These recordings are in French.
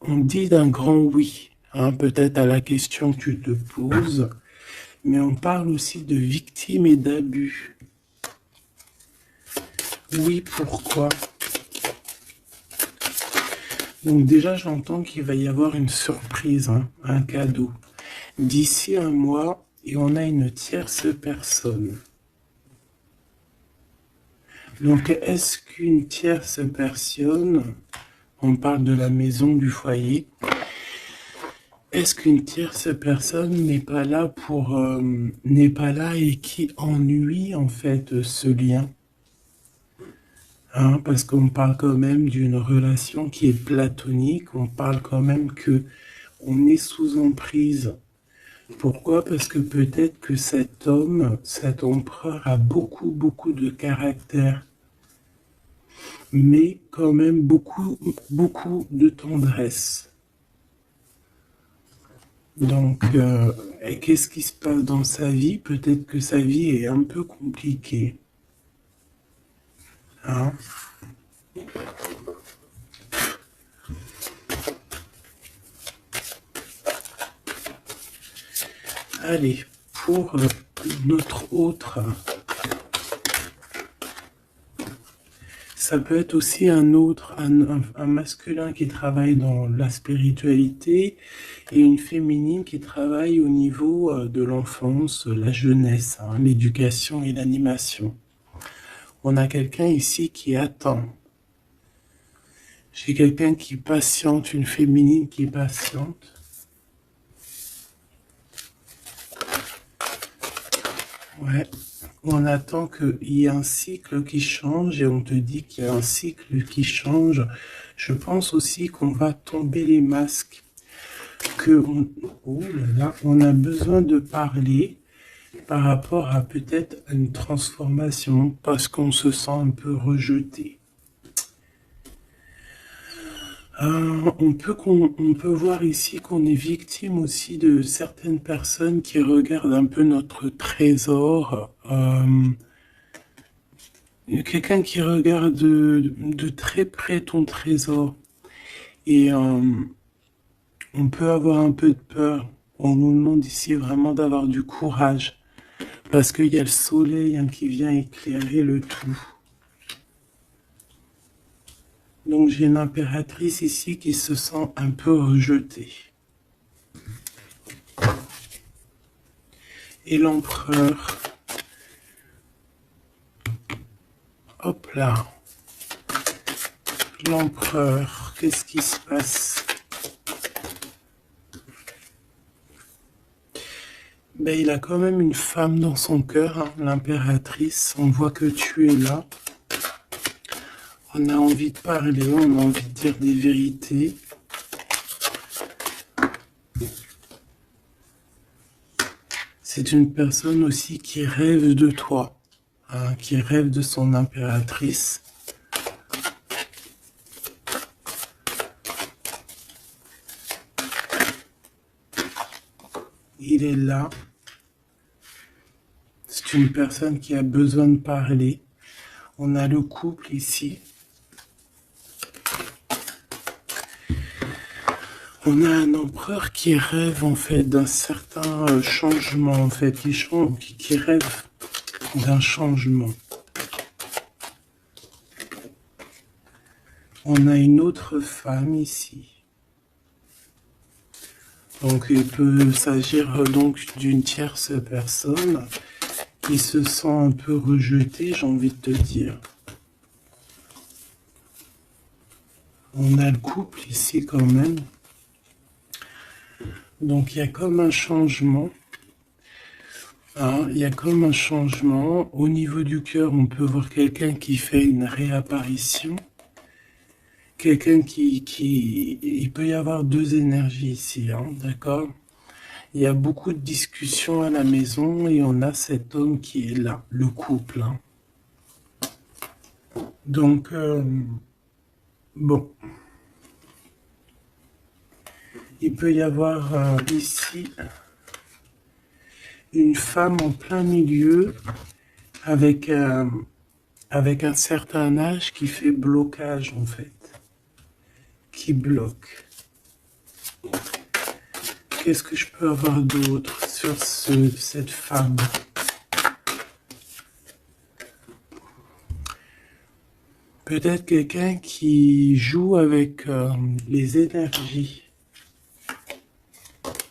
On dit d'un grand oui, hein, peut-être à la question que tu te poses, mais on parle aussi de victimes et d'abus. Oui, pourquoi? Donc déjà, j'entends qu'il va y avoir une surprise, hein, un cadeau. D'ici un mois, et on a une tierce personne. Donc, est-ce qu'une tierce personne, on parle de la maison, du foyer, est-ce qu'une tierce personne n'est pas là n'est pas là et qui ennuie en fait ce lien? Hein, parce qu'on parle quand même d'une relation qui est platonique, on parle quand même que on est sous emprise. Pourquoi? Parce que peut-être que cet homme, cet empereur a beaucoup de caractère, mais quand même beaucoup de tendresse. Donc, et qu'est-ce qui se passe dans sa vie? Peut-être que sa vie est un peu compliquée. Hein? Allez, pour notre autre, ça peut être aussi un masculin qui travaille dans la spiritualité et une féminine qui travaille au niveau de l'enfance, la jeunesse, hein, l'éducation et l'animation. On a quelqu'un ici qui attend. J'ai quelqu'un qui patiente, une féminine qui patiente. Ouais, on attend qu'il y ait un cycle qui change et on te dit qu'il y a un cycle qui change. Je pense aussi qu'on va tomber les masques, oh là là, on a besoin de parler par rapport à peut-être une transformation parce qu'on se sent un peu rejeté. On peut voir ici qu'on est victime aussi de certaines personnes qui regardent un peu notre trésor. Quelqu'un qui regarde de très près ton trésor. Et on peut avoir un peu de peur. On nous demande ici vraiment d'avoir du courage. Parce qu'il y a le soleil, hein, qui vient éclairer le tout. Donc j'ai une impératrice ici qui se sent un peu rejetée. Et l'empereur. Hop là. L'empereur, qu'est-ce qui se passe? Ben, il a quand même une femme dans son cœur, hein, l'impératrice. On voit que tu es là. On a envie de parler, on a envie de dire des vérités. C'est une personne aussi qui rêve de toi, hein, qui rêve de son impératrice. Il est là. C'est une personne qui a besoin de parler. On a le couple ici. On a un empereur qui rêve en fait d'un certain changement, en fait, qui rêve d'un changement. On a une autre femme ici. Donc il peut s'agir donc d'une tierce personne qui se sent un peu rejetée, j'ai envie de te dire. On a le couple ici quand même. Donc il y a comme un changement. Hein, il y a comme un changement. Au niveau du cœur, on peut voir quelqu'un qui fait une réapparition. Quelqu'un il peut y avoir deux énergies ici, hein, d'accord? Il y a beaucoup de discussions à la maison et on a cet homme qui est là, le couple. Hein. Donc, bon. Il peut y avoir ici une femme en plein milieu avec un certain âge qui fait blocage en fait. qui bloque. Qu'est-ce que je peux avoir d'autre sur cette femme? Peut-être quelqu'un qui joue avec les énergies.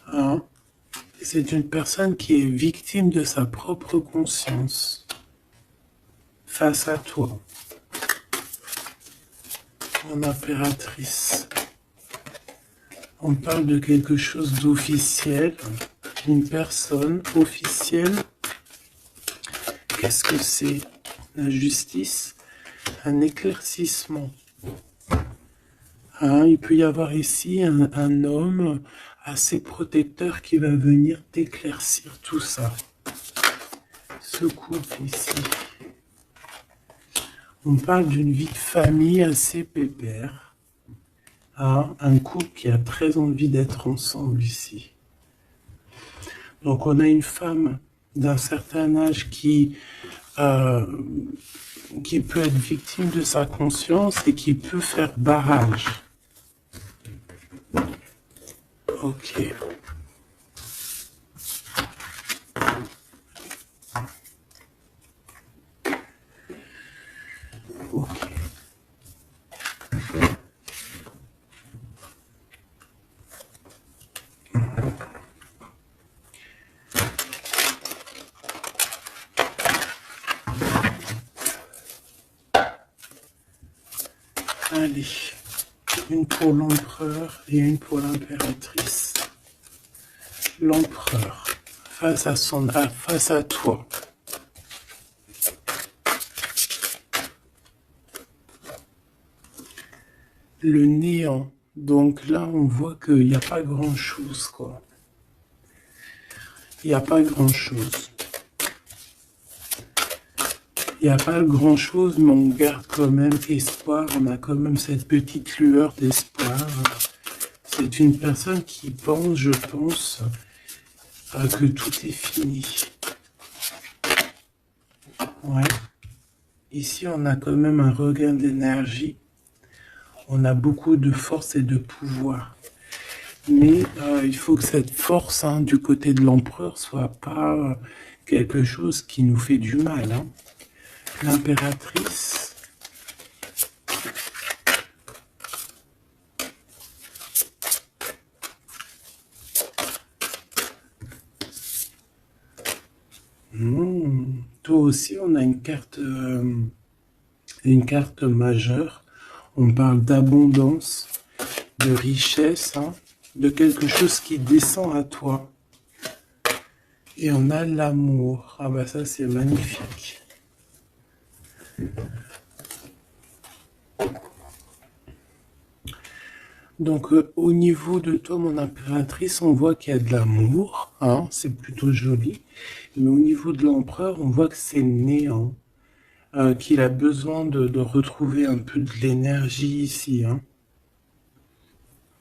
Hein? C'est une personne qui est victime de sa propre conscience face à toi. En impératrice. On parle de quelque chose d'officiel, une personne officielle. Qu'est-ce que c'est? La justice, un éclaircissement. Hein, il peut y avoir ici un homme assez protecteur qui va venir t'éclaircir tout ça. Ce couple ici. On parle d'une vie de famille assez pépère. Ah, un couple qui a très envie d'être ensemble ici. Donc on a une femme d'un certain âge qui peut être victime de sa conscience et qui peut faire barrage. Ok. Ok. Allez, une pour l'empereur et une pour l'impératrice. L'empereur, face à toi. Le néant. Donc là, on voit qu'il n'y a pas grand-chose, quoi. Il n'y a pas grand-chose. Il n'y a pas grand-chose, mais on garde quand même espoir. On a quand même cette petite lueur d'espoir. C'est une personne qui pense, je pense, que tout est fini. Ouais. Ici, on a quand même un regain d'énergie. On a beaucoup de force et de pouvoir. Mais il faut que cette force du côté de l'empereur soit pas quelque chose qui nous fait du mal. Hein. L'impératrice. Toi aussi, on a une carte majeure. On parle d'abondance, de richesse, de quelque chose qui descend à toi. Et on a l'amour. Ah bah ça, c'est magnifique. Donc, au niveau de toi, mon impératrice, on voit qu'il y a de l'amour. Hein, c'est plutôt joli. Mais au niveau de l'empereur, on voit que c'est néant. Qu'il a besoin de retrouver un peu de l'énergie ici. Hein.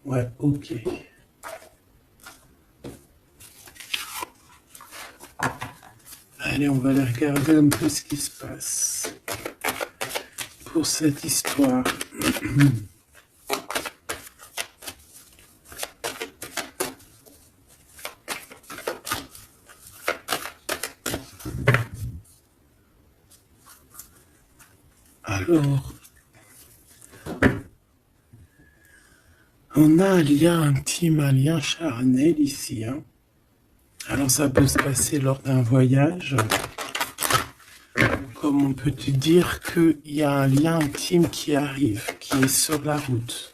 Ouais, ok. Allez, on va aller regarder un peu ce qui se passe pour cette histoire. Alors, on a un lien intime, un lien charnel ici. Hein. Alors, ça peut se passer lors d'un voyage. Comme on peut te dire qu'il y a un lien intime qui arrive, qui est sur la route.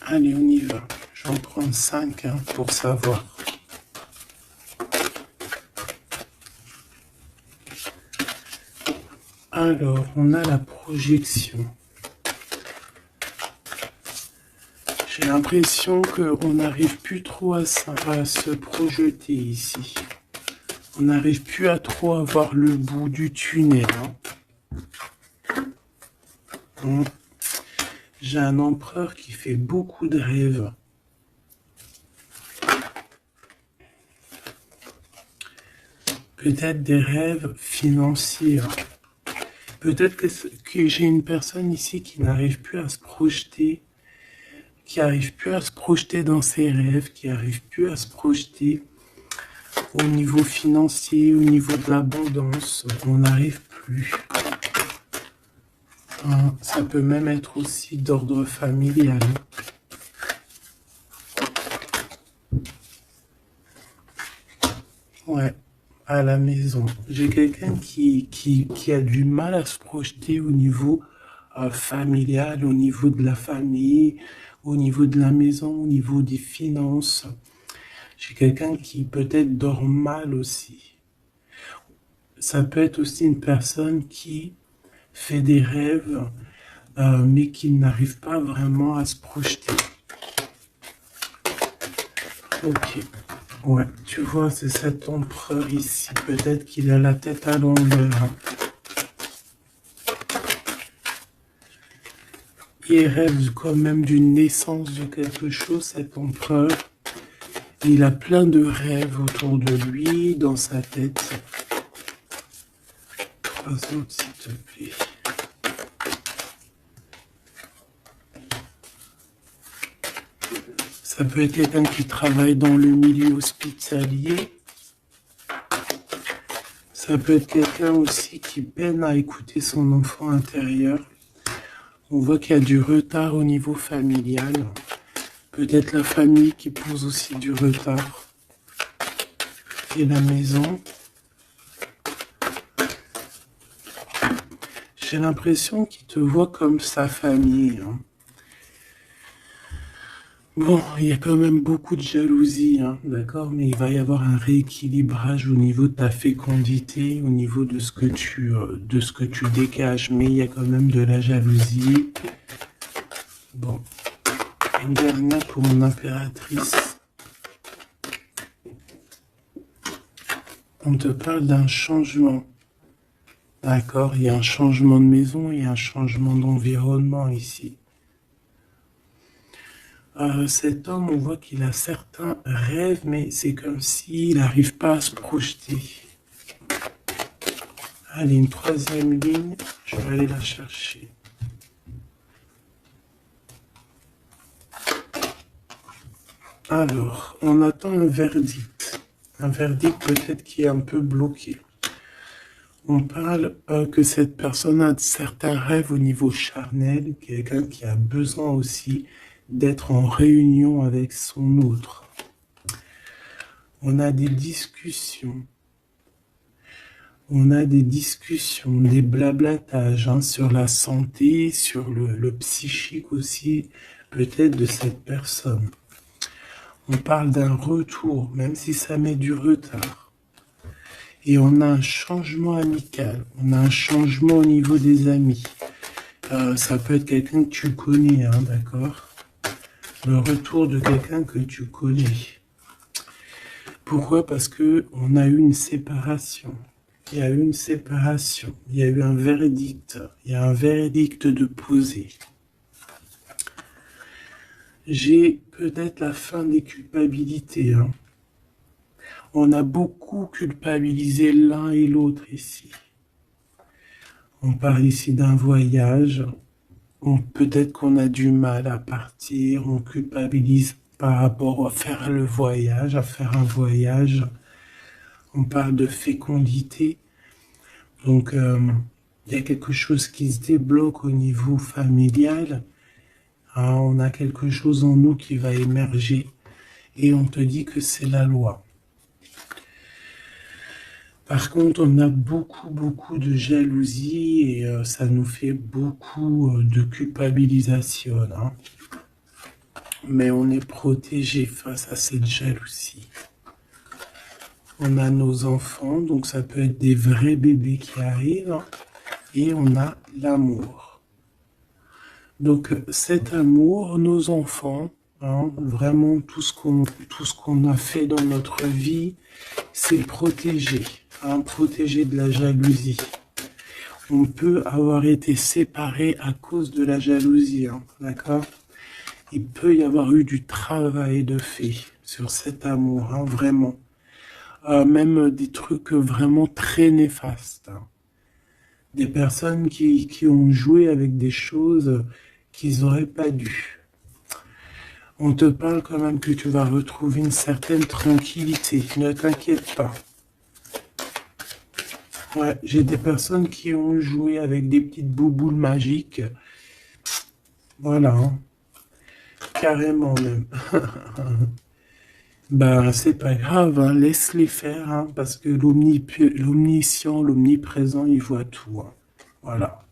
Allez, on y va. Je vais en prendre 5 pour savoir. Alors, on a la projection. J'ai l'impression qu'on n'arrive plus trop à se projeter ici. On n'arrive plus à trop avoir le bout du tunnel. Hein. J'ai un empereur qui fait beaucoup de rêves. Peut-être des rêves financiers. Peut-être que j'ai une personne ici qui n'arrive plus à se projeter, qui n'arrive plus à se projeter dans ses rêves, qui n'arrive plus à se projeter au niveau financier, au niveau de l'abondance. On n'arrive plus. Hein, ça peut même être aussi d'ordre familial. Ouais, à la maison. J'ai quelqu'un qui a du mal à se projeter au niveau familial, au niveau de la famille, au niveau de la maison, au niveau des finances. J'ai quelqu'un qui peut-être dort mal aussi. Ça peut être aussi une personne qui fait des rêves, mais qui n'arrive pas vraiment à se projeter. Ok. Ouais, tu vois, c'est cet empereur ici. Peut-être qu'il a la tête à l'envers. Il rêve quand même d'une naissance de quelque chose, cet empereur. Il a plein de rêves autour de lui, dans sa tête. 3 autres, s'il te plaît. Ça peut être quelqu'un qui travaille dans le milieu hospitalier. Ça peut être quelqu'un aussi qui peine à écouter son enfant intérieur. On voit qu'il y a du retard au niveau familial. Peut-être la famille qui pose aussi du retard. Et la maison. J'ai l'impression qu'il te voit comme sa famille. Hein. Bon, il y a quand même beaucoup de jalousie, hein, d'accord, mais il va y avoir un rééquilibrage au niveau de ta fécondité, au niveau de ce que tu dégages, mais il y a quand même de la jalousie. Bon, une dernière pour mon impératrice. On te parle d'un changement, d'accord, il y a un changement de maison, il y a un changement d'environnement ici. Cet homme, on voit qu'il a certains rêves, mais c'est comme s'il n'arrive pas à se projeter. Allez, une 3e ligne, je vais aller la chercher. Alors, on attend un verdict. Un verdict peut-être qui est un peu bloqué. On parle que cette personne a certains rêves au niveau charnel, quelqu'un qui a besoin aussi d'être en réunion avec son autre. On a des discussions. On a des discussions, des blablatages hein, sur la santé, sur le psychique aussi, peut-être de cette personne. On parle d'un retour, même si ça met du retard. Et on a un changement amical, on a un changement au niveau des amis. Ça peut être quelqu'un que tu connais, hein, d'accord ? Le retour de quelqu'un que tu connais. Pourquoi? Parce que on a eu une séparation. Il y a eu une séparation. Il y a eu un verdict. Il y a un verdict de poser. J'ai peut-être la fin des culpabilités. Hein. On a beaucoup culpabilisé l'un et l'autre ici. On parle ici d'un voyage. Peut-être qu'on a du mal à partir, on culpabilise par rapport à faire le voyage, à faire un voyage. On parle de fécondité. Donc, il y a quelque chose qui se débloque au niveau familial. Hein, on a quelque chose en nous qui va émerger. Et on te dit que c'est la loi. Par contre, on a beaucoup de jalousie et ça nous fait beaucoup de culpabilisation. Hein. Mais on est protégé face à cette jalousie. On a nos enfants, donc ça peut être des vrais bébés qui arrivent. Hein, et on a l'amour. Donc cet amour, nos enfants, hein, vraiment tout ce qu'on a fait dans notre vie, c'est protégé. Hein, protégé de la jalousie. On peut avoir été séparé à cause de la jalousie, hein, d'accord? Il peut y avoir eu du travail de fait sur cet amour, hein, vraiment. Même des trucs vraiment très néfastes. Hein. Des personnes qui ont joué avec des choses qu'ils n'auraient pas dû. On te parle quand même que tu vas retrouver une certaine tranquillité. Ne t'inquiète pas. Ouais, j'ai des personnes qui ont joué avec des petites bouboules magiques. Voilà, hein. Carrément même. Ben, c'est pas grave, hein, laisse-les faire, hein, parce que l'omniscient, l'omniprésent, il voit tout, hein. Voilà.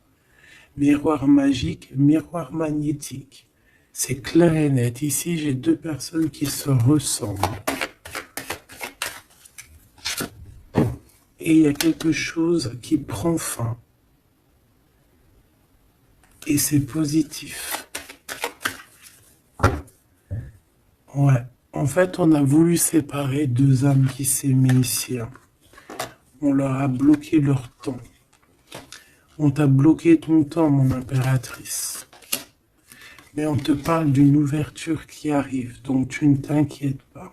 Miroir magique, miroir magnétique. C'est clair et net. Ici, j'ai deux personnes qui se ressemblent. Et il y a quelque chose qui prend fin. Et c'est positif. Ouais. En fait, on a voulu séparer deux âmes qui s'aimaient ici, hein. On leur a bloqué leur temps. On t'a bloqué ton temps, mon impératrice. Mais on te parle d'une ouverture qui arrive, donc tu ne t'inquiètes pas.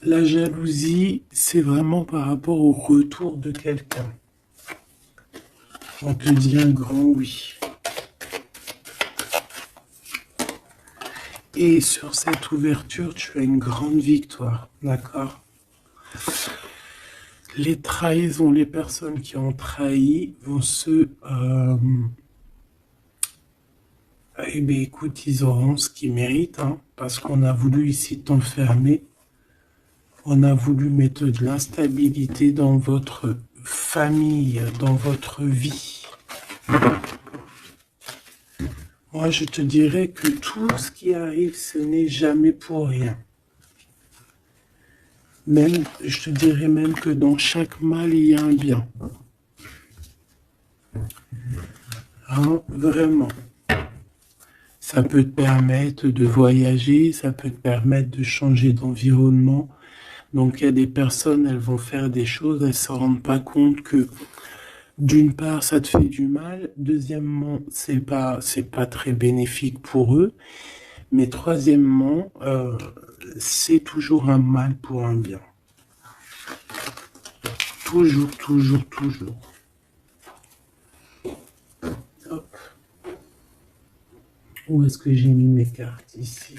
La jalousie, c'est vraiment par rapport au retour de quelqu'un. On te dit un grand oui. Et sur cette ouverture, tu as une grande victoire, d'accord? Les trahisons, les personnes qui ont trahi vont se... eh bien, écoute, ils auront ce qu'ils méritent, hein, parce qu'on a voulu ici t'enfermer. On a voulu mettre de l'instabilité dans votre famille, dans votre vie. Moi, je te dirais que tout ce qui arrive, ce n'est jamais pour rien. Même, je te dirais même que dans chaque mal, il y a un bien. Hein, vraiment. Ça peut te permettre de voyager, ça peut te permettre de changer d'environnement. Donc, il y a des personnes, elles vont faire des choses, elles ne se rendent pas compte que, d'une part, ça te fait du mal. Deuxièmement, c'est pas très bénéfique pour eux. Mais troisièmement, c'est toujours un mal pour un bien. Toujours, toujours, toujours. Hop. Où est-ce que j'ai mis mes cartes ici?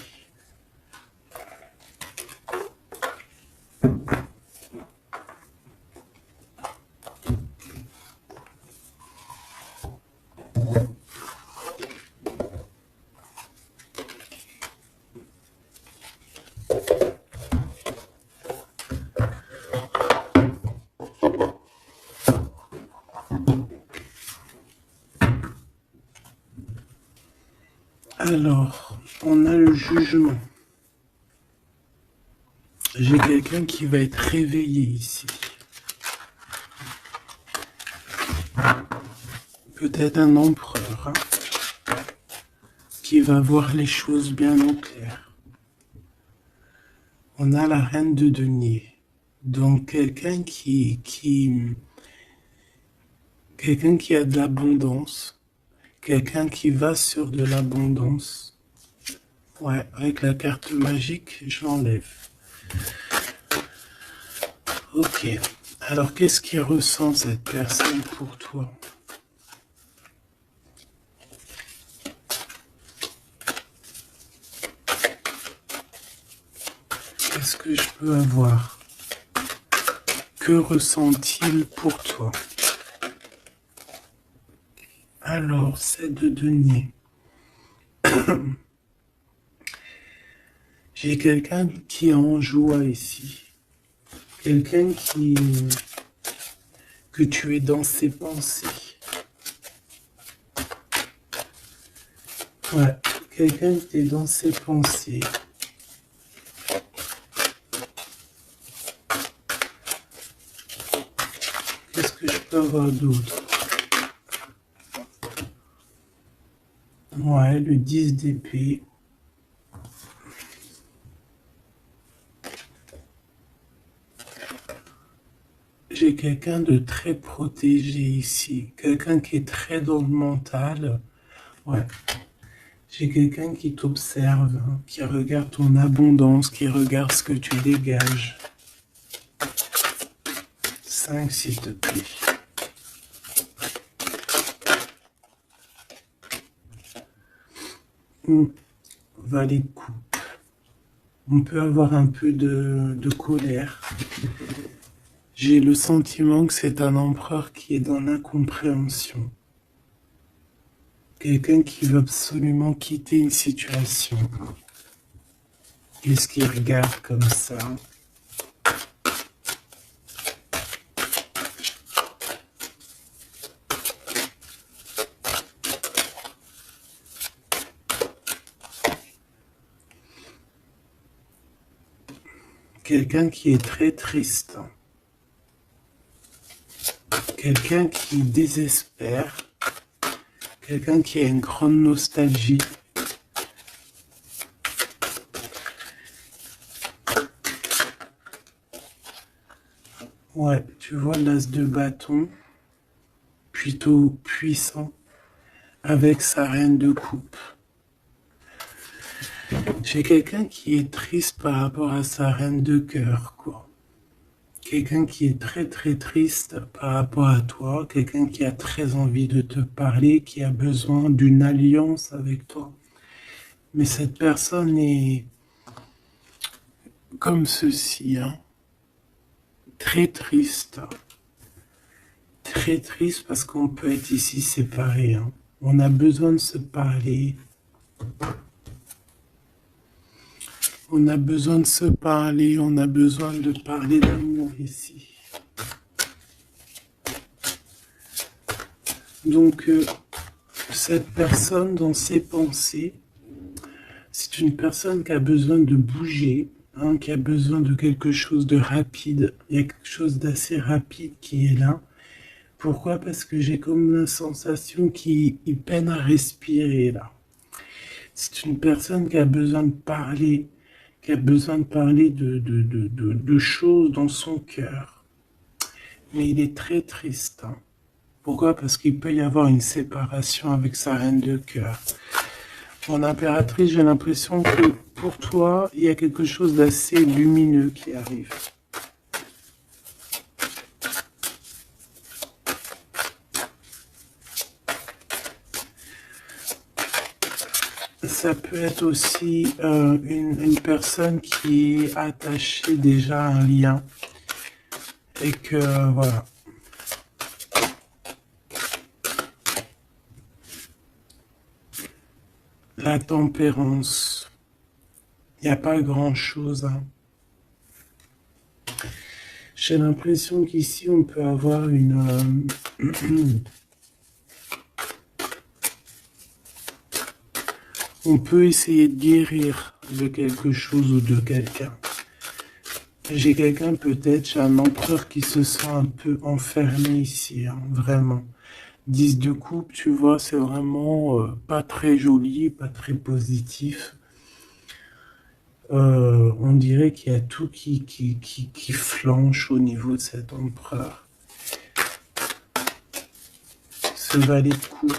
Alors, on a le jugement. J'ai quelqu'un qui va être réveillé ici. Peut-être un empereur, hein, qui va voir les choses bien au clair. On a la reine de denier. Donc, quelqu'un qui a de l'abondance. Quelqu'un qui va sur de l'abondance. Ouais, avec la carte magique, je l'enlève. Ok. Alors, qu'est-ce qu'il ressent cette personne pour toi? Qu'est-ce que je peux avoir? Que ressent-il pour toi? Alors, c'est de denier. J'ai quelqu'un qui est en joie ici. Quelqu'un que tu es dans ses pensées. Ouais, quelqu'un qui est dans ses pensées. Qu'est-ce que je peux avoir d'autre? Ouais, le 10 d'épée. J'ai quelqu'un de très protégé ici. Quelqu'un qui est très dans le mental. Ouais. J'ai quelqu'un qui t'observe, hein, qui regarde ton abondance, qui regarde ce que tu dégages. 5, s'il te plaît. Valet de coupe. On peut avoir un peu de colère. J'ai le sentiment que c'est un empereur qui est dans l'incompréhension. Quelqu'un qui veut absolument quitter une situation. Qu'est-ce qu'il regarde comme ça? Quelqu'un qui est très triste. Quelqu'un qui désespère. Quelqu'un qui a une grande nostalgie. Ouais, tu vois l'as de bâton, plutôt puissant, avec sa reine de coupe. J'ai quelqu'un qui est triste par rapport à sa reine de cœur, quoi. Quelqu'un qui est très très triste par rapport à toi, quelqu'un qui a très envie de te parler, qui a besoin d'une alliance avec toi. Mais cette personne est comme ceci, hein. Très triste. Très triste parce qu'on peut être ici séparés, hein. On a besoin de se parler. On a besoin de se parler, on a besoin de parler d'amour ici. Donc, cette personne, dans ses pensées, c'est une personne qui a besoin de bouger, hein, qui a besoin de quelque chose de rapide. Il y a quelque chose d'assez rapide qui est là. Pourquoi? Parce que j'ai comme la sensation qu'il peine à respirer là. C'est une personne qui a besoin de parler, qui a besoin de parler de choses dans son cœur. Mais il est très triste. Hein. Pourquoi? Parce qu'il peut y avoir une séparation avec sa reine de cœur. Mon impératrice, j'ai l'impression que pour toi, il y a quelque chose d'assez lumineux qui arrive. Ça peut être aussi une personne qui est attachée déjà à un lien. Et que, voilà. La tempérance. Il n'y a pas grand-chose. Hein. J'ai l'impression qu'ici, on peut avoir une... on peut essayer de guérir de quelque chose ou de quelqu'un. J'ai quelqu'un peut-être, j'ai un empereur qui se sent un peu enfermé ici, hein, vraiment. 10 de coupe, tu vois, c'est vraiment pas très joli, pas très positif. On dirait qu'il y a tout qui flanche au niveau de cet empereur. Ce valet de coupe.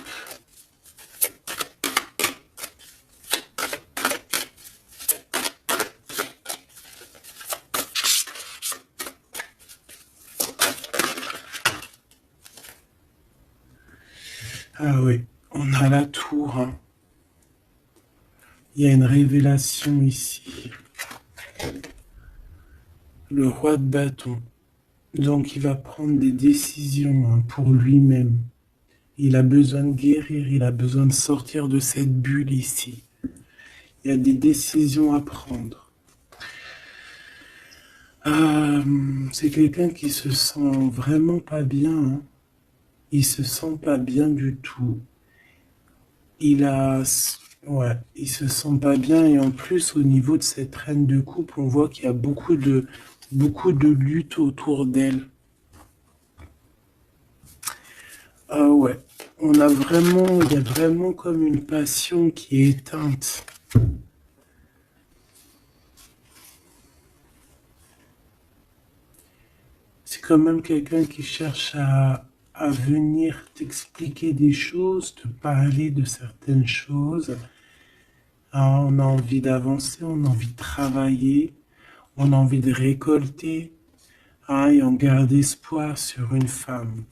Ah oui, on a la tour. Hein. Il y a une révélation ici. Le roi de bâton. Donc il va prendre des décisions hein, pour lui-même. Il a besoin de guérir, il a besoin de sortir de cette bulle ici. Il y a des décisions à prendre. C'est quelqu'un qui se sent vraiment pas bien. Hein. Il se sent pas bien du tout. Ouais, il se sent pas bien et en plus au niveau de cette reine de coupe, on voit qu'il y a beaucoup de lutte autour d'elle. Ah ouais, il y a vraiment comme une passion qui est éteinte. C'est quand même quelqu'un qui cherche à venir t'expliquer des choses, te parler de certaines choses. Ah, on a envie d'avancer, on a envie de travailler, on a envie de récolter. hein, et on garde espoir sur une femme.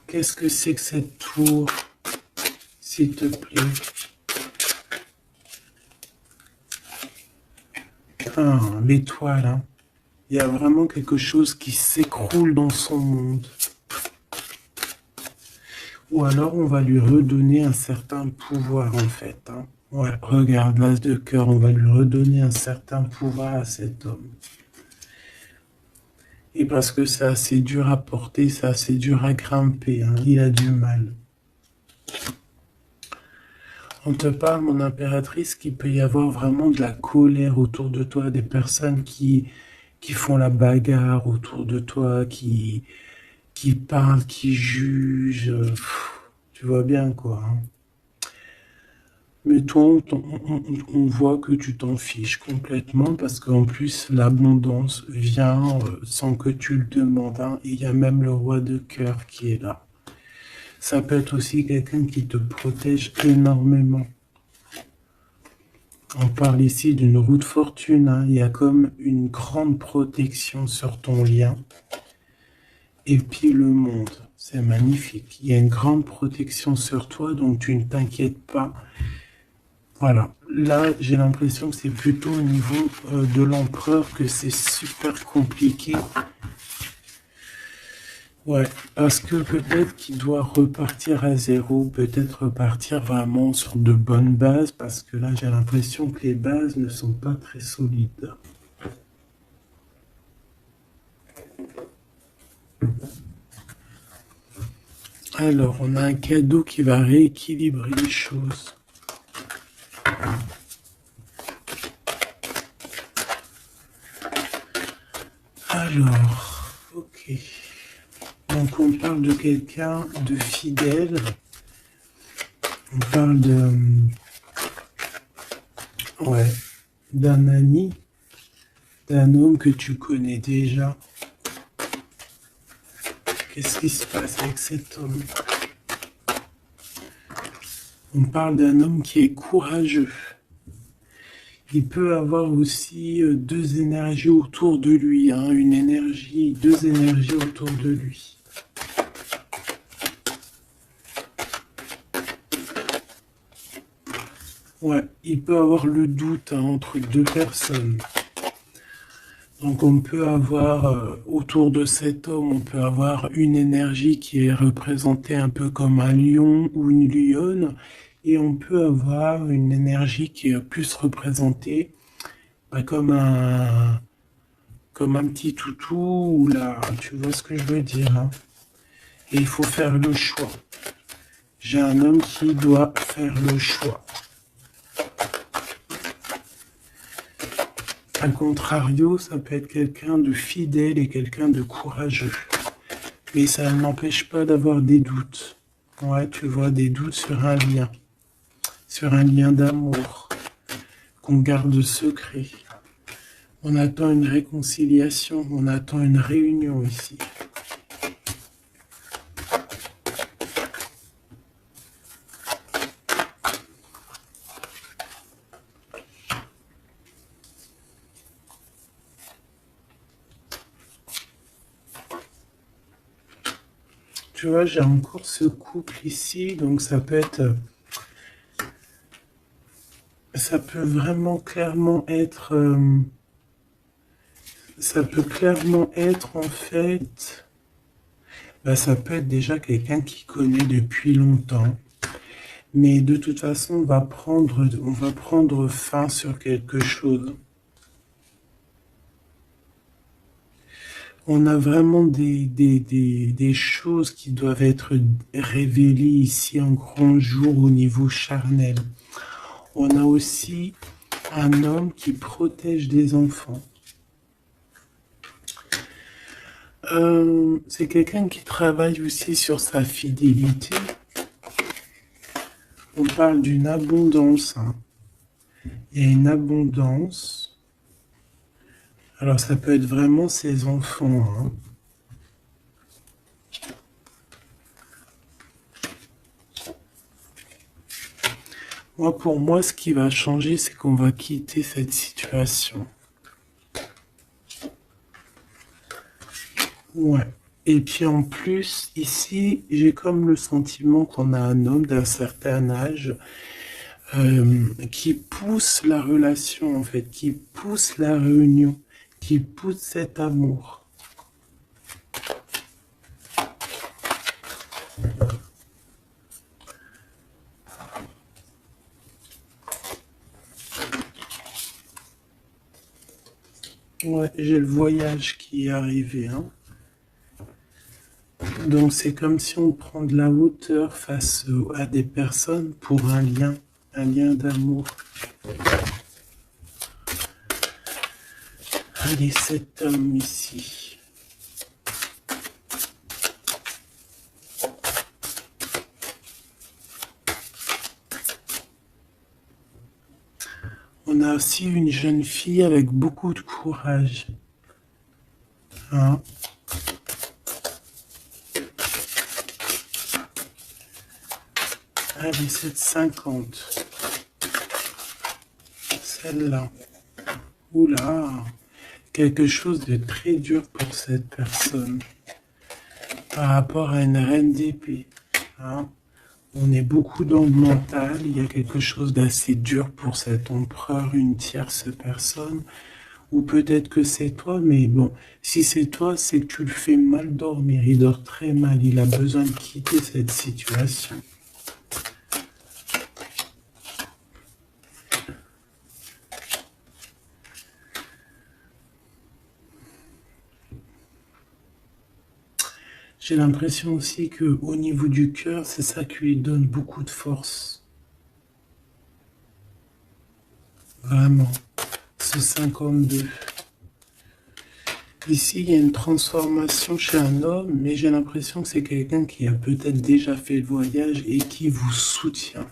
Qu'est-ce que c'est que cette tour, s'il te plaît? Ah, l'étoile, hein. Il y a vraiment quelque chose qui s'écroule dans son monde. Ou alors on va lui redonner un certain pouvoir en fait, hein. Ouais, regarde, l'as de cœur, on va lui redonner un certain pouvoir à cet homme. Et parce que c'est assez dur à porter, c'est assez dur à grimper, hein. Il a du mal. On te parle, mon impératrice, qu'il peut y avoir vraiment de la colère autour de toi, des personnes qui font la bagarre autour de toi, qui parlent, qui jugent. Tu vois bien quoi, hein. Mais toi, on voit que tu t'en fiches complètement parce qu'en plus, l'abondance vient sans que tu le demandes, hein. Et il y a même le roi de cœur qui est là. Ça peut être aussi quelqu'un qui te protège énormément. On parle ici d'une roue de fortune, hein. Il y a comme une grande protection sur ton lien. Et puis le monde, c'est magnifique. Il y a une grande protection sur toi, donc tu ne t'inquiètes pas. Voilà, là j'ai l'impression que c'est plutôt au niveau de l'empereur que c'est super compliqué. Ouais, parce que peut-être qu'il doit repartir à zéro, peut-être repartir vraiment sur de bonnes bases, parce que là j'ai l'impression que les bases ne sont pas très solides. Alors, on a un cadeau qui va rééquilibrer les choses. Alors, ok. Donc on parle de quelqu'un de fidèle. On parle ouais, d'un ami, d'un homme que tu connais déjà. Qu'est-ce qui se passe avec cet homme? On parle d'un homme qui est courageux. Il peut avoir aussi deux énergies autour de lui, hein, deux énergies autour de lui. Ouais, il peut avoir le doute, hein, entre deux personnes. Donc on peut avoir, autour de cet homme, on peut avoir une énergie qui est représentée un peu comme un lion ou une lionne, et on peut avoir une énergie qui est plus représentée comme un petit toutou, ou là, tu vois ce que je veux dire, hein. Et il faut faire le choix. J'ai un homme qui doit faire le choix. A contrario, ça peut être quelqu'un de fidèle et quelqu'un de courageux. Mais ça n'empêche pas d'avoir des doutes. Ouais, tu vois, des doutes sur un lien d'amour qu'on garde secret. On attend une réconciliation, on attend une réunion ici. Tu vois, j'ai encore ce couple ici, donc ça peut être... Ça peut vraiment clairement être... ça peut clairement être en fait... ça peut être déjà quelqu'un qui connaît depuis longtemps. Mais de toute façon, on va prendre fin sur quelque chose. On a vraiment des choses qui doivent être révélées ici en grand jour au niveau charnel. On a aussi un homme qui protège des enfants. C'est quelqu'un qui travaille aussi sur sa fidélité. On parle d'une abondance, hein. Il y a une abondance. Alors ça peut être vraiment ses enfants, hein. Moi, pour moi, ce qui va changer, c'est qu'on va quitter cette situation. Ouais. Et puis en plus, ici, j'ai comme le sentiment qu'on a un homme d'un certain âge qui pousse la relation, en fait, qui pousse la réunion, qui pousse cet amour. Ouais, j'ai le voyage qui est arrivé, hein. Donc c'est comme si on prend de la hauteur face à des personnes pour un lien d'amour. Allez, cet homme ici. On a aussi une jeune fille avec beaucoup de courage. Hein. Allez, cette 50. Celle-là. Oula. Quelque chose de très dur pour cette personne. Par rapport à une reine d'épée. Hein. On est beaucoup dans le mental. Il y a quelque chose d'assez dur pour cet empereur, une tierce personne. Ou peut-être que c'est toi, mais bon, si c'est toi, c'est que tu le fais mal dormir. Il dort très mal. Il a besoin de quitter cette situation. J'ai l'impression aussi que au niveau du cœur, c'est ça qui lui donne beaucoup de force. Vraiment. Ce 52. Ici, il y a une transformation chez un homme, mais j'ai l'impression que c'est quelqu'un qui a peut-être déjà fait le voyage et qui vous soutient,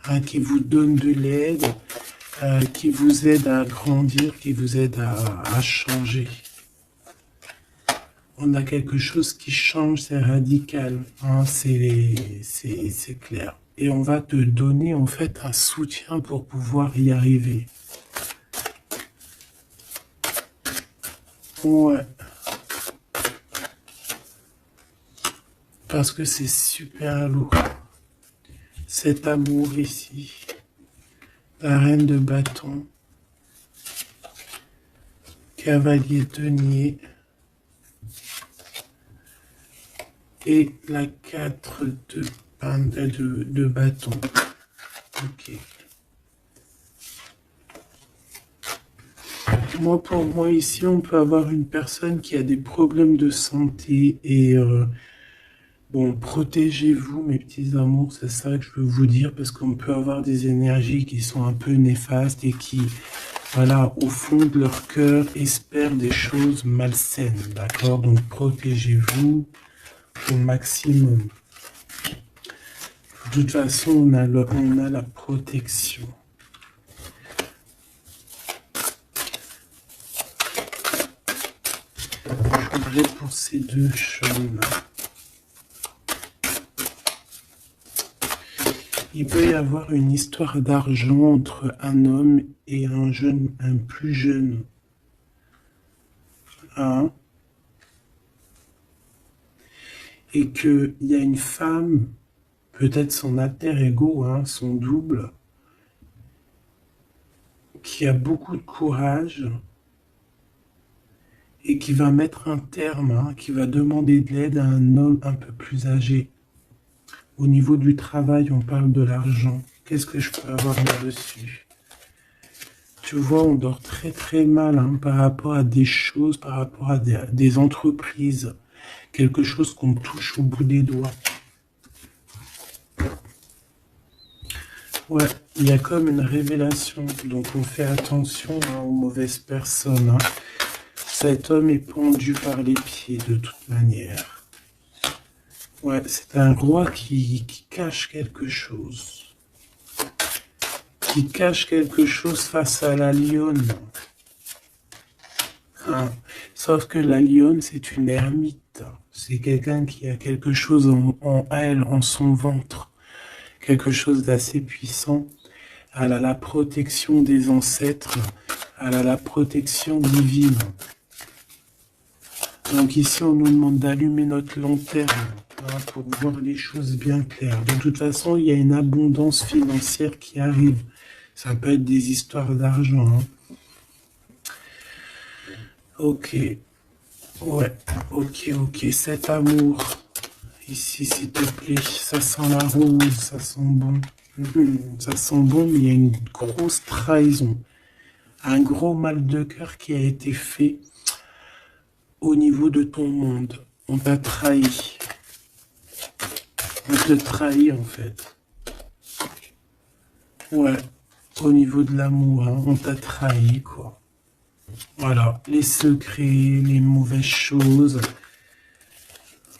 hein, qui vous donne de l'aide, qui vous aide à grandir, qui vous aide à changer. On a quelque chose qui change, c'est radical, hein, c'est clair. Et on va te donner en fait un soutien pour pouvoir y arriver. Ouais. Parce que c'est super lourd. Cet amour ici. La reine de bâton. Cavalier denier. Et la 4 de bâton. Ok. Moi, pour moi, ici, on peut avoir une personne qui a des problèmes de santé et bon, protégez-vous, mes petits amours, c'est ça que je veux vous dire, parce qu'on peut avoir des énergies qui sont un peu néfastes et qui, voilà, au fond de leur cœur, espèrent des choses malsaines, d'accord? Donc, protégez-vous au maximum. De toute façon, on a la protection. Je voudrais pour ces deux choses-là. Il peut y avoir une histoire d'argent entre un homme et un plus jeune. Hein? Et qu'il y a une femme, peut-être son alter ego, hein, son double, qui a beaucoup de courage et qui va mettre un terme, hein, qui va demander de l'aide à un homme un peu plus âgé. Au niveau du travail, on parle de l'argent. Qu'est-ce que je peux avoir là-dessus? Tu vois, on dort très très mal, hein, par rapport à des choses, par rapport à des entreprises. Quelque chose qu'on touche au bout des doigts. Ouais, il y a comme une révélation, donc on fait attention, hein, aux mauvaises personnes. Hein. Cet homme est pendu par les pieds de toute manière. Ouais, c'est un roi qui cache quelque chose. Qui cache quelque chose face à la lionne. Hein. Sauf que la lionne, c'est une ermite. C'est quelqu'un qui a quelque chose en elle, en son ventre. quelque chose d'assez puissant. Elle a la protection des ancêtres, elle a la protection divine. Donc ici, on nous demande d'allumer notre lanterne pour voir les choses bien claires. De toute façon, il y a une abondance financière qui arrive. Ça peut être des histoires d'argent. Hein. Ok. Ouais. Ok. Cet amour. Ici, s'il te plaît. Ça sent la rose. Ça sent bon. Ça sent bon, mais il y a une grosse trahison. Un gros mal de cœur qui a été fait au niveau de ton monde. On t'a trahi. On te trahit, en fait. Ouais. Au niveau de l'amour, hein, on t'a trahi, quoi. Voilà, les secrets, les mauvaises choses.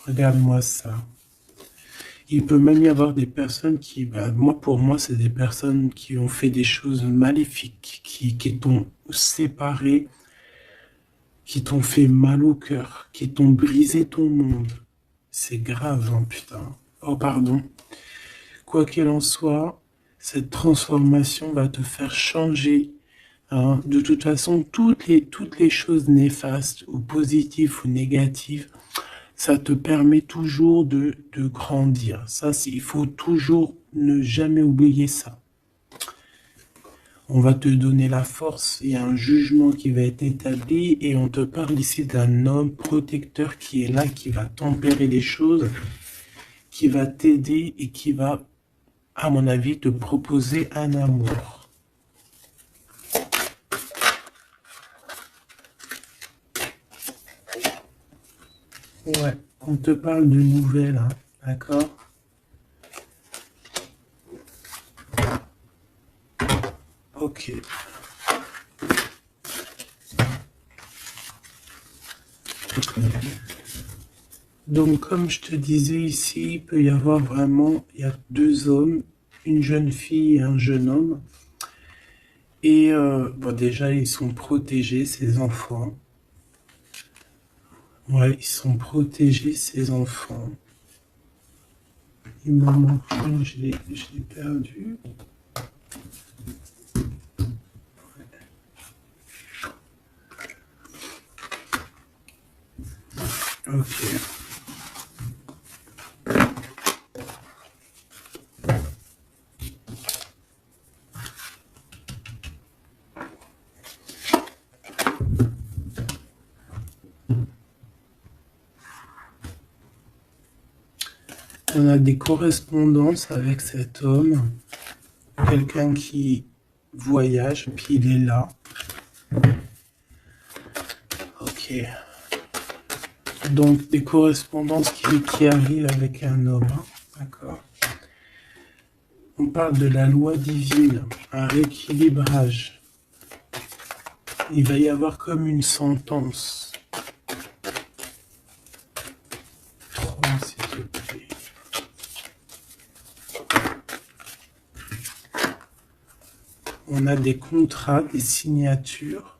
Regarde-moi ça. Il peut même y avoir des personnes qui, pour moi, c'est des personnes qui ont fait des choses maléfiques, qui t'ont séparé, qui t'ont fait mal au cœur, qui t'ont brisé ton monde. C'est grave, hein, putain. Oh, pardon. Quoi qu'il en soit, cette transformation va te faire changer. Hein. De toute façon, toutes les choses néfastes ou positives ou négatives, ça te permet toujours de grandir. Ça, il faut toujours ne jamais oublier ça. On va te donner la force, il y a un jugement qui va être établi et on te parle ici d'un homme protecteur qui est là, qui va tempérer les choses, qui va t'aider et qui va, à mon avis, te proposer un amour. Ouais, on te parle de nouvelles, hein, d'accord? Ok. Donc, comme je te disais ici, il peut y avoir vraiment, il y a deux hommes, une jeune fille et un jeune homme. Et déjà, ils sont protégés, ces enfants. Ouais, ils sont protégés, ces enfants. Il m'en manque un, je l'ai perdu. Ok. On a des correspondances avec cet homme, quelqu'un qui voyage, puis il est là. Ok. Donc des correspondances qui arrivent avec un homme, hein. D'accord. On parle de la loi divine, un rééquilibrage. Il va y avoir comme une sentence. S'il te plaît. On a des contrats, des signatures.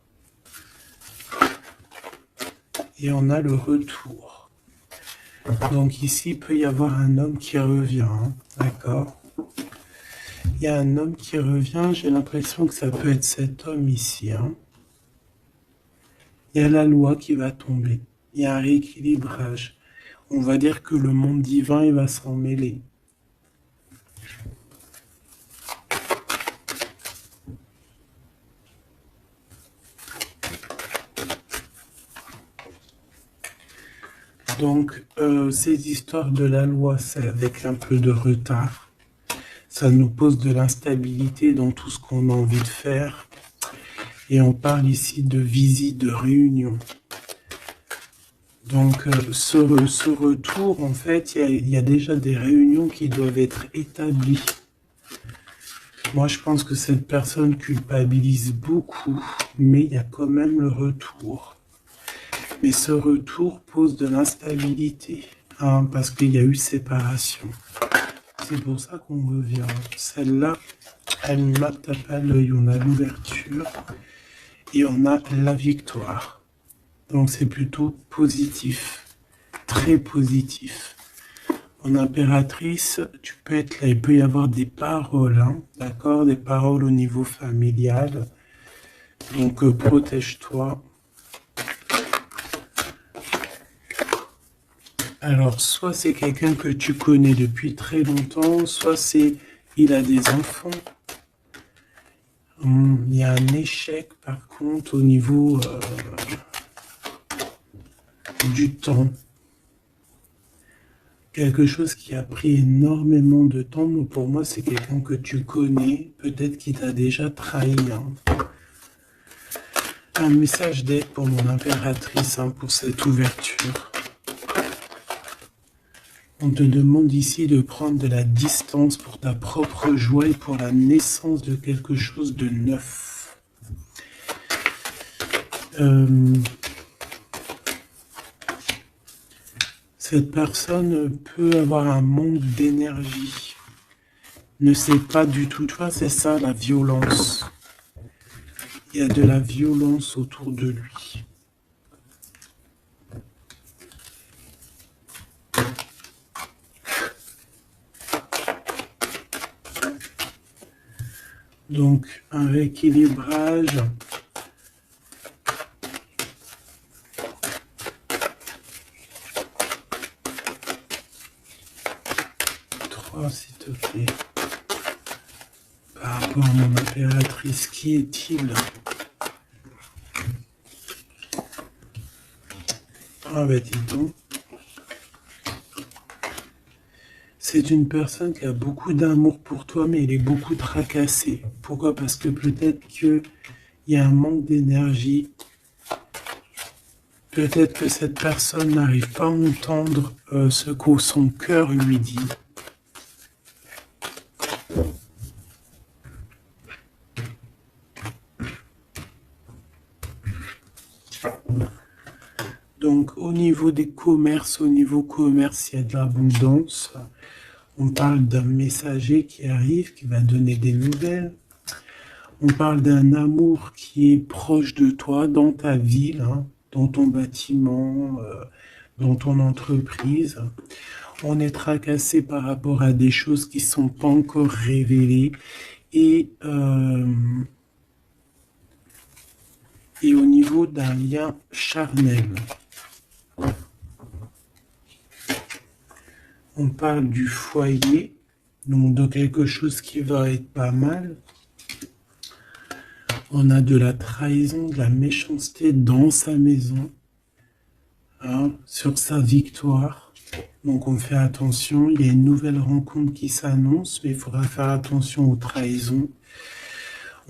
Et on a le retour. Donc ici, il peut y avoir un homme qui revient. Hein, d'accord? Il y a un homme qui revient. J'ai l'impression que ça peut être cet homme ici. Hein. Il y a la loi qui va tomber. Il y a un rééquilibrage. On va dire que le monde divin, il va s'en mêler. Donc, ces histoires de la loi, c'est avec un peu de retard. Ça nous pose de l'instabilité dans tout ce qu'on a envie de faire. Et on parle ici de visite, de réunion. Donc, ce retour, en fait, il y a déjà des réunions qui doivent être établies. Moi, je pense que cette personne culpabilise beaucoup, mais il y a quand même le retour. Mais ce retour pose de l'instabilité, hein, parce qu'il y a eu séparation. C'est pour ça qu'on revient. Celle-là, elle ne mate pas l'œil. On a l'ouverture et on a la victoire. Donc c'est plutôt positif, très positif. En impératrice, tu peux être là, il peut y avoir des paroles, hein, d'accord? Des paroles au niveau familial. Donc, protège-toi. Alors, soit c'est quelqu'un que tu connais depuis très longtemps, soit c'est il a des enfants. Il y a un échec, par contre, au niveau du temps. Quelque chose qui a pris énormément de temps. Mais pour moi, c'est quelqu'un que tu connais, peut-être qui t'a déjà trahi. Hein. Un message d'aide pour mon impératrice, hein, pour cette ouverture. On te demande ici de prendre de la distance pour ta propre joie et pour la naissance de quelque chose de neuf. Cette personne peut avoir un manque d'énergie. Ne sait pas du tout. Tu vois, c'est ça la violence. Il y a de la violence autour de lui. Donc, un rééquilibrage. Trois, s'il te plaît. Par rapport à mon impératrice, qui est-il? Ah ben dis donc. C'est une personne qui a beaucoup d'amour pour toi, mais il est beaucoup tracassé. Pourquoi? Parce que peut-être qu'il y a un manque d'énergie. Peut-être que cette personne n'arrive pas à entendre ce que son cœur lui dit. Donc au niveau des commerces, au niveau commerce, il y a de l'abondance. On parle d'un messager qui arrive, qui va donner des nouvelles. On parle d'un amour qui est proche de toi, dans ta ville, hein, dans ton bâtiment, dans ton entreprise. On est tracassé par rapport à des choses qui ne sont pas encore révélées. Et au niveau d'un lien charnel. On parle du foyer, donc de quelque chose qui va être pas mal. On a de la trahison, de la méchanceté dans sa maison, hein, sur sa victoire. Donc on fait attention, il y a une nouvelle rencontre qui s'annonce, mais il faudra faire attention aux trahisons.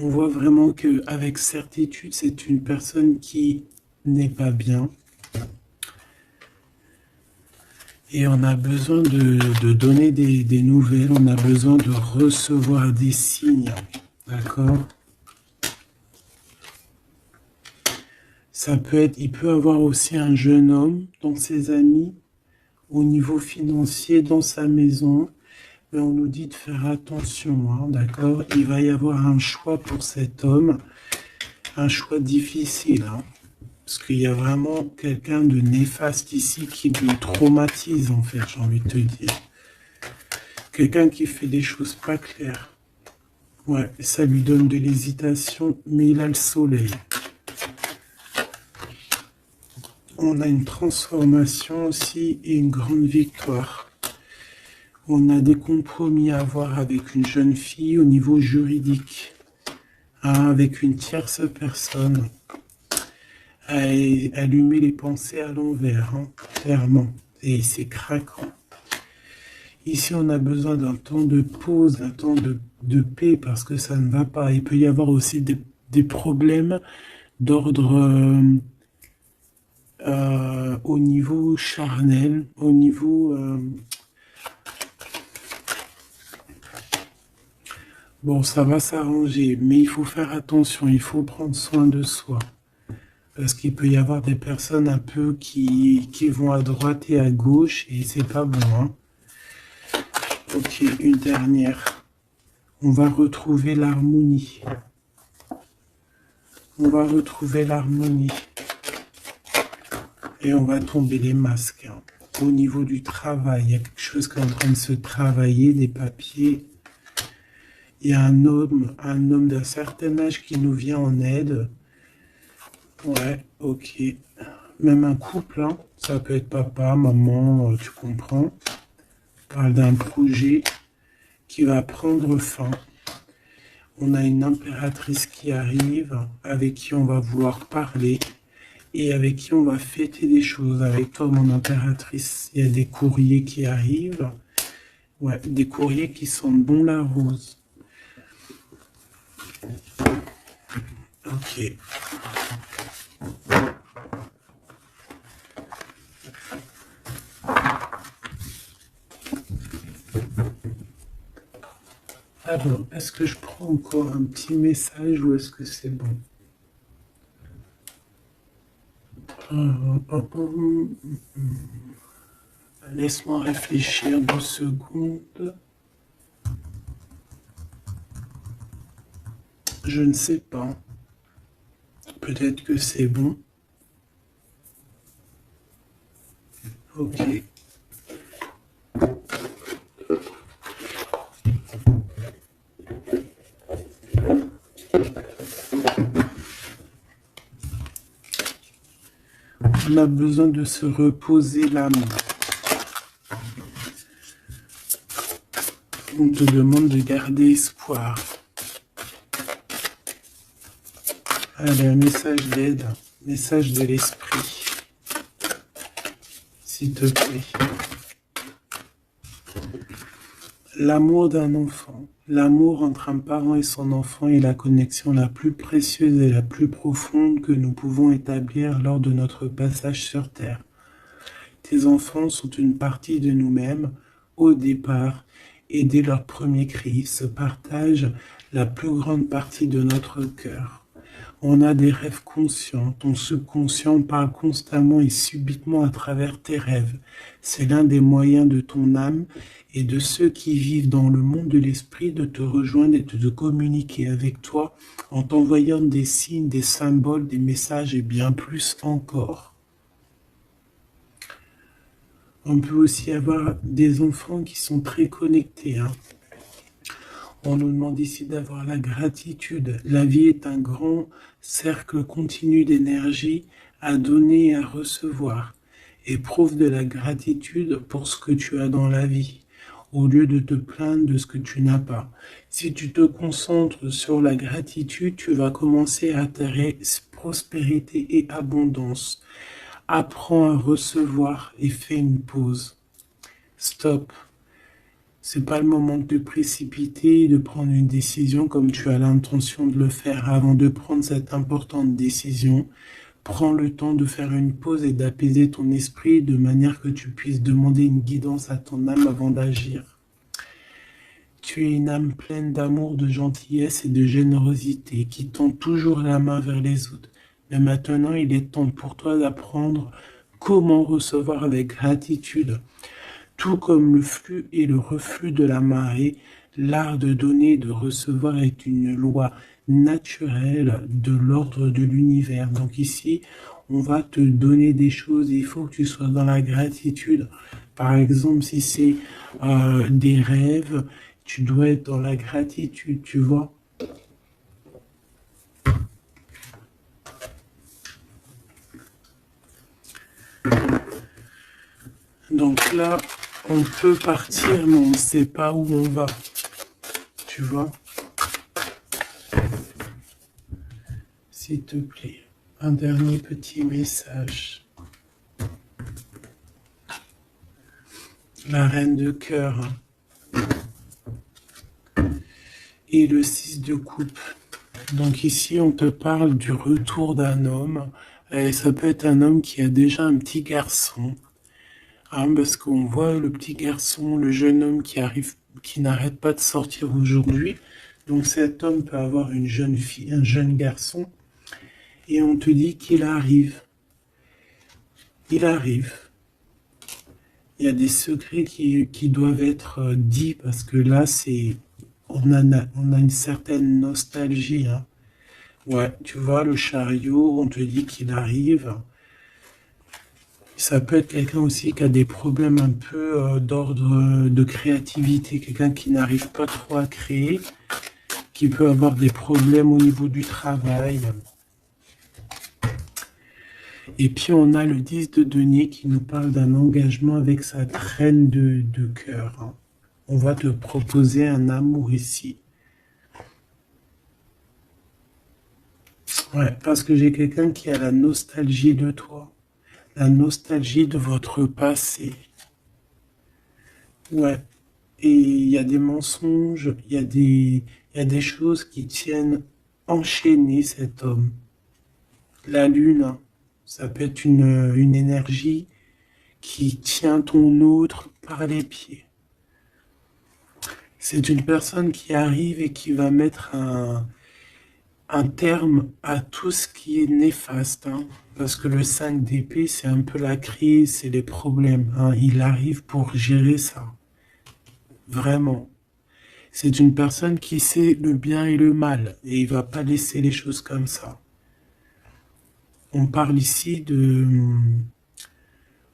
On voit vraiment qu'avec certitude, c'est une personne qui n'est pas bien. Et on a besoin de donner des nouvelles, on a besoin de recevoir des signes, d'accord? Ça peut être, il peut avoir aussi un jeune homme dans ses amis, au niveau financier, dans sa maison, mais on nous dit de faire attention, hein, d'accord? Il va y avoir un choix pour cet homme, un choix difficile, hein. Parce qu'il y a vraiment quelqu'un de néfaste ici qui le traumatise, en fait, j'ai envie de te dire. Quelqu'un qui fait des choses pas claires. Ouais, ça lui donne de l'hésitation, mais il a le soleil. On a une transformation aussi et une grande victoire. On a des compromis à avoir avec une jeune fille au niveau juridique, hein, avec une tierce personne. Allumer les pensées à l'envers, hein, clairement, et c'est craquant. Ici, on a besoin d'un temps de pause, d'un temps de paix, parce que ça ne va pas. Il peut y avoir aussi des problèmes d'ordre au niveau charnel, au niveau... Bon, ça va s'arranger, mais il faut faire attention, il faut prendre soin de soi. Parce qu'il peut y avoir des personnes un peu qui vont à droite et à gauche et c'est pas bon. Hein. Ok, une dernière. On va retrouver l'harmonie. On va retrouver l'harmonie. Et on va tomber les masques. Hein. au niveau du travail. Il y a quelque chose qui est en train de se travailler, des papiers. Il y a un homme d'un certain âge qui nous vient en aide. Ouais, ok. Même un couple, hein. Ça peut être papa, maman, tu comprends. On parle d'un projet qui va prendre fin. On a une impératrice qui arrive, avec qui on va vouloir parler et avec qui on va fêter des choses. Avec toi, mon impératrice, il y a des courriers qui arrivent. Ouais, des courriers qui sentent bon la rose. Ok. Alors, est-ce que je prends encore un petit message ou est-ce que c'est bon? Laisse-moi réfléchir 2 secondes. Je ne sais pas. Peut-être que c'est bon. Ok. On a besoin de se reposer l'âme. On te demande de garder espoir. Allez, un message d'aide, message de l'esprit. S'il te plaît. L'amour d'un enfant. L'amour entre un parent et son enfant est la connexion la plus précieuse et la plus profonde que nous pouvons établir lors de notre passage sur Terre. Tes enfants sont une partie de nous-mêmes au départ et dès leur premier cri se partagent la plus grande partie de notre cœur. On a des rêves conscients, ton subconscient parle constamment et subitement à travers tes rêves. C'est l'un des moyens de ton âme et de ceux qui vivent dans le monde de l'esprit de te rejoindre et de communiquer avec toi en t'envoyant des signes, des symboles, des messages et bien plus encore. On peut aussi avoir des enfants qui sont très connectés, hein. On nous demande ici d'avoir la gratitude. La vie est un grand cercle continu d'énergie à donner et à recevoir. Éprouve de la gratitude pour ce que tu as dans la vie, au lieu de te plaindre de ce que tu n'as pas. Si tu te concentres sur la gratitude, tu vas commencer à atterrir prospérité et abondance. Apprends à recevoir et fais une pause. Stop. C'est pas le moment de te précipiter et de prendre une décision comme tu as l'intention de le faire. Avant de prendre cette importante décision, prends le temps de faire une pause et d'apaiser ton esprit de manière que tu puisses demander une guidance à ton âme avant d'agir. Tu es une âme pleine d'amour, de gentillesse et de générosité qui tend toujours la main vers les autres. Mais maintenant, il est temps pour toi d'apprendre comment recevoir avec gratitude. Tout comme le flux et le reflux de la marée, l'art de donner et de recevoir est une loi naturelle de l'ordre de l'univers. Donc ici, on va te donner des choses et il faut que tu sois dans la gratitude. Par exemple, si c'est des rêves, tu dois être dans la gratitude, tu vois. Donc là, on peut partir, mais on ne sait pas où on va. Tu vois? S'il te plaît, un dernier petit message. La reine de cœur et le 6 de coupe. Donc ici, on te parle du retour d'un homme. Et ça peut être un homme qui a déjà un petit garçon. Hein, parce qu'on voit le petit garçon, le jeune homme qui arrive, qui n'arrête pas de sortir aujourd'hui. Donc cet homme peut avoir une jeune fille, un jeune garçon. Et on te dit qu'il arrive. Il arrive. Il y a des secrets qui doivent être dits parce que là, on a une certaine nostalgie. Hein. Ouais, tu vois, le chariot, on te dit qu'il arrive. Ça peut être quelqu'un aussi qui a des problèmes un peu d'ordre de créativité, quelqu'un qui n'arrive pas trop à créer, qui peut avoir des problèmes au niveau du travail. Et puis on a le 10 de denier qui nous parle d'un engagement avec sa reine de cœur, hein. On va te proposer un amour ici. Ouais, parce que j'ai quelqu'un qui a la nostalgie de toi, la nostalgie de votre passé. Ouais, et il y a des mensonges, il y a des choses qui tiennent enchaîner cet homme. La lune, hein, ça peut être une énergie qui tient ton autre par les pieds. C'est une personne qui arrive et qui va mettre un terme à tout ce qui est néfaste, hein, parce que le 5 d'épée, c'est un peu la crise, c'est les problèmes, hein. Il arrive pour gérer ça. Vraiment. C'est une personne qui sait le bien et le mal, et il va pas laisser les choses comme ça. On parle ici de...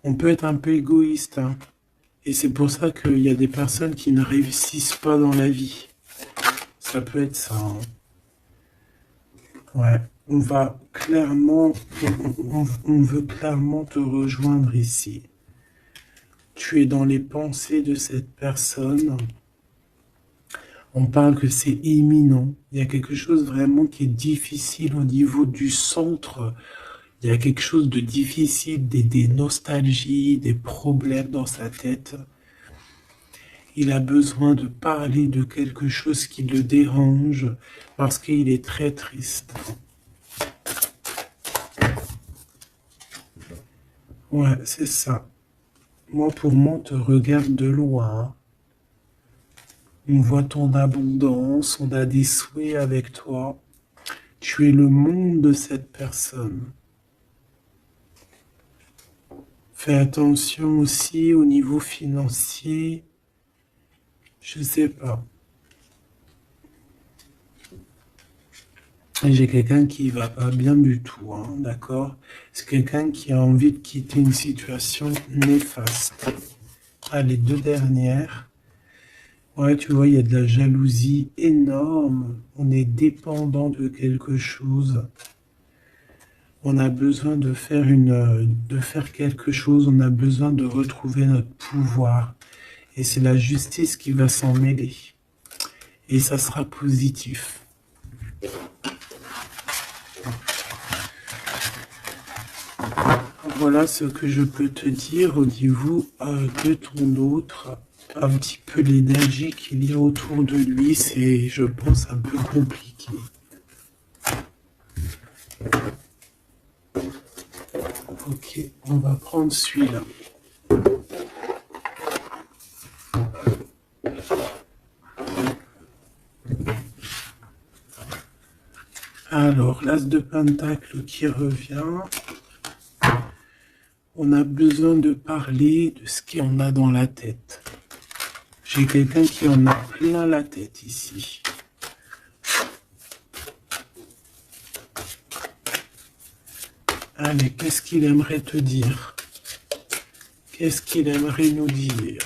On peut être un peu égoïste, hein, et c'est pour ça qu'il y a des personnes qui ne réussissent pas dans la vie. Ça peut être ça, hein. Ouais, on va clairement... on veut clairement te rejoindre ici. Tu es dans les pensées de cette personne. On parle que c'est imminent. Il y a quelque chose vraiment qui est difficile au niveau du centre. Il y a quelque chose de difficile, des nostalgies, des problèmes dans sa tête. Il a besoin de parler de quelque chose qui le dérange parce qu'il est très triste. Ouais, c'est ça. Moi, pour moi, on te regarde de loin. On voit ton abondance, on a des souhaits avec toi. Tu es le monde de cette personne. Fais attention aussi au niveau financier. Je sais pas. Et j'ai quelqu'un qui va pas bien du tout, hein, d'accord? C'est quelqu'un qui a envie de quitter une situation néfaste. Ah, les deux dernières. Ouais, tu vois, il y a de la jalousie énorme. On est dépendant de quelque chose. On a besoin de faire quelque chose. On a besoin de retrouver notre pouvoir. Et c'est la justice qui va s'en mêler. Et ça sera positif. Voilà ce que je peux te dire au niveau de ton autre. Un petit peu l'énergie qu'il y a autour de lui, c'est, je pense, un peu compliqué. Ok, on va prendre celui-là. Alors, l'as de pentacle qui revient. On a besoin de parler de ce qu'on a dans la tête. J'ai quelqu'un qui en a plein la tête ici. Allez, qu'est-ce qu'il aimerait te dire? Qu'est-ce qu'il aimerait nous dire?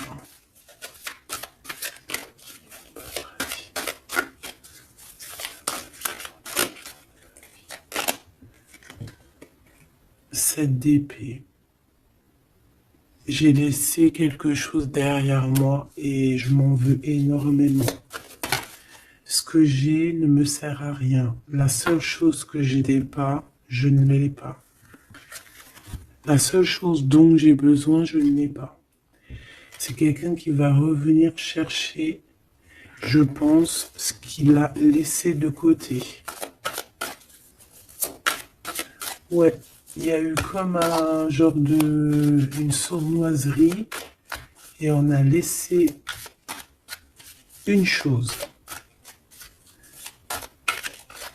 Cette d'épée. J'ai laissé quelque chose derrière moi et je m'en veux énormément. Ce que j'ai ne me sert à rien. La seule chose que je n'ai pas, je ne l'ai pas. La seule chose dont j'ai besoin, je ne l'ai pas. C'est quelqu'un qui va revenir chercher, je pense, ce qu'il a laissé de côté. Ouais. Il y a eu comme un genre une sournoiserie et on a laissé une chose.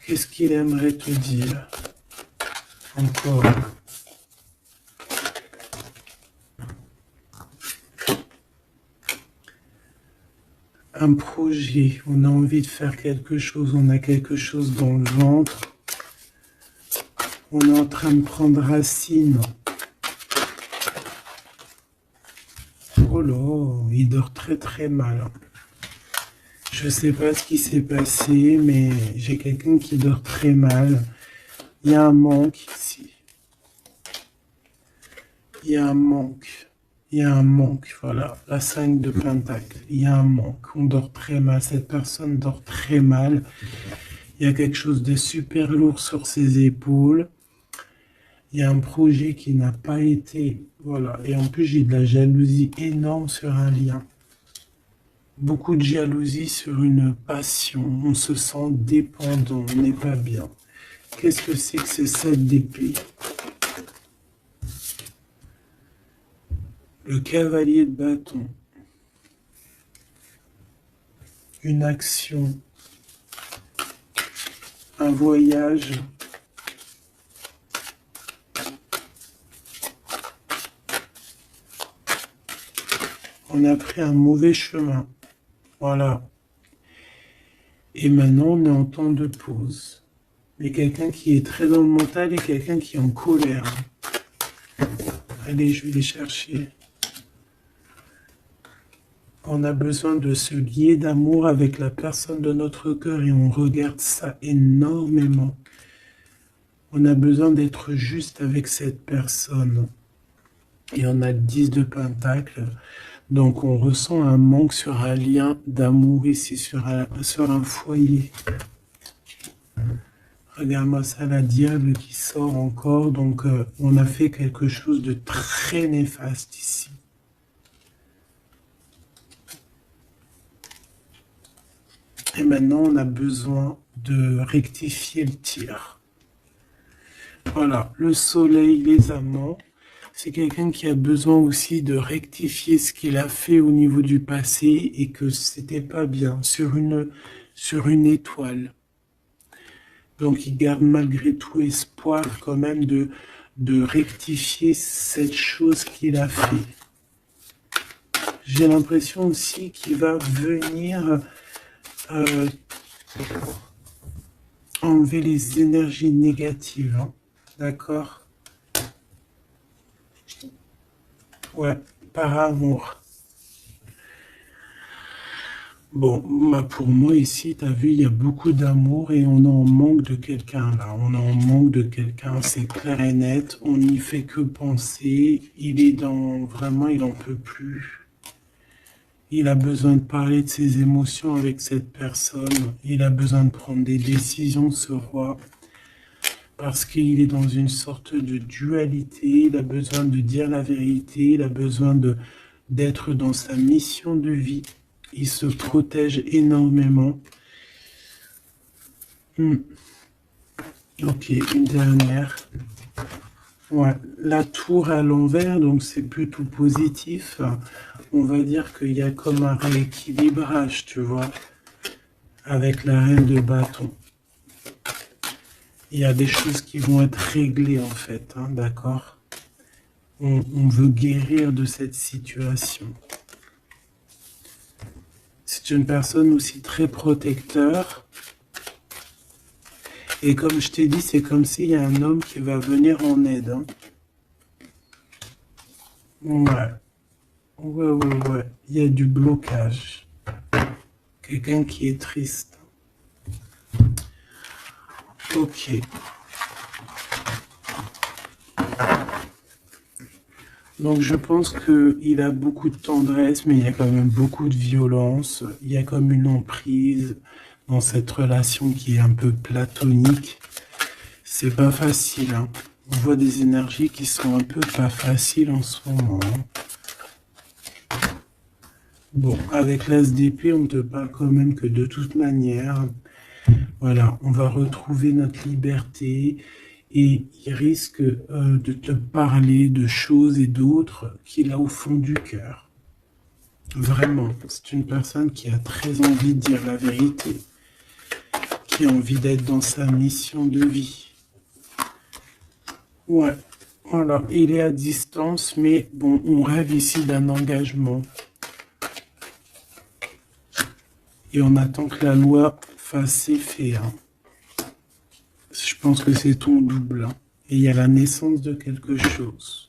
Qu'est-ce qu'il aimerait te dire? Encore. Un projet, on a envie de faire quelque chose, on a quelque chose dans le ventre. On est en train de prendre racine. Oh là, il dort très très mal. Je sais pas ce qui s'est passé, mais j'ai quelqu'un qui dort très mal. Il y a un manque ici. Il y a un manque. Il y a un manque, voilà. La 5 de Pentacle. Il y a un manque. On dort très mal. Cette personne dort très mal. Il y a quelque chose de super lourd sur ses épaules. Il y a un projet qui n'a pas été... Voilà. Et en plus, j'ai de la jalousie énorme sur un lien. Beaucoup de jalousie sur une passion. On se sent dépendant. On n'est pas bien. Qu'est-ce que c'est que ces 7 d'épée? Le cavalier de bâton. Une action. Un voyage. On a pris un mauvais chemin. Voilà. Et maintenant, on est en temps de pause. Mais quelqu'un qui est très dans le mental et quelqu'un qui est en colère. Allez, je vais les chercher. On a besoin de se lier d'amour avec la personne de notre cœur et on regarde ça énormément. On a besoin d'être juste avec cette personne. Et on a le 10 de Pentacle. Donc on ressent un manque sur un lien d'amour ici, sur un foyer. Regarde-moi ça, la diable qui sort encore. Donc on a fait quelque chose de très néfaste ici. Et maintenant on a besoin de rectifier le tir. Voilà, le soleil, les amants. C'est quelqu'un qui a besoin aussi de rectifier ce qu'il a fait au niveau du passé et que c'était pas bien sur une étoile. Donc il garde malgré tout espoir quand même de rectifier cette chose qu'il a fait. J'ai l'impression aussi qu'il va venir enlever les énergies négatives. Hein. D'accord? Ouais, par amour. Bon, bah pour moi ici, tu as vu, il y a beaucoup d'amour et on est en manque de quelqu'un là. On est en manque de quelqu'un, c'est clair et net. On n'y fait que penser. Il est dans... Vraiment, il n'en peut plus. Il a besoin de parler de ses émotions avec cette personne. Il a besoin de prendre des décisions, ce roi. Parce qu'il est dans une sorte de dualité, il a besoin de dire la vérité, il a besoin d'être dans sa mission de vie. Il se protège énormément. Ok, une dernière. Ouais, la tour à l'envers, donc c'est plutôt positif. On va dire qu'il y a comme un rééquilibrage, tu vois, avec la reine de bâton. Il y a des choses qui vont être réglées en fait, hein, d'accord? On veut guérir de cette situation. C'est une personne aussi très protecteur. Et comme je t'ai dit, c'est comme s'il y a un homme qui va venir en aide. Hein. Ouais. Ouais. Il y a du blocage. Quelqu'un qui est triste. Ok. Donc je pense qu'il a beaucoup de tendresse, mais il y a quand même beaucoup de violence. Il y a comme une emprise dans cette relation qui est un peu platonique. C'est pas facile. Hein. On voit des énergies qui sont un peu pas faciles en ce moment. Bon, avec l'As d'épée, on te parle quand même que de toute manière, voilà, on va retrouver notre liberté. Et il risque de te parler de choses et d'autres qu'il a au fond du cœur. Vraiment, c'est une personne qui a très envie de dire la vérité, qui a envie d'être dans sa mission de vie. Ouais, voilà, il est à distance, mais bon, on rêve ici d'un engagement. Et on attend que la loi fasse effet. Hein. Je pense que c'est ton double. Hein. Et il y a la naissance de quelque chose.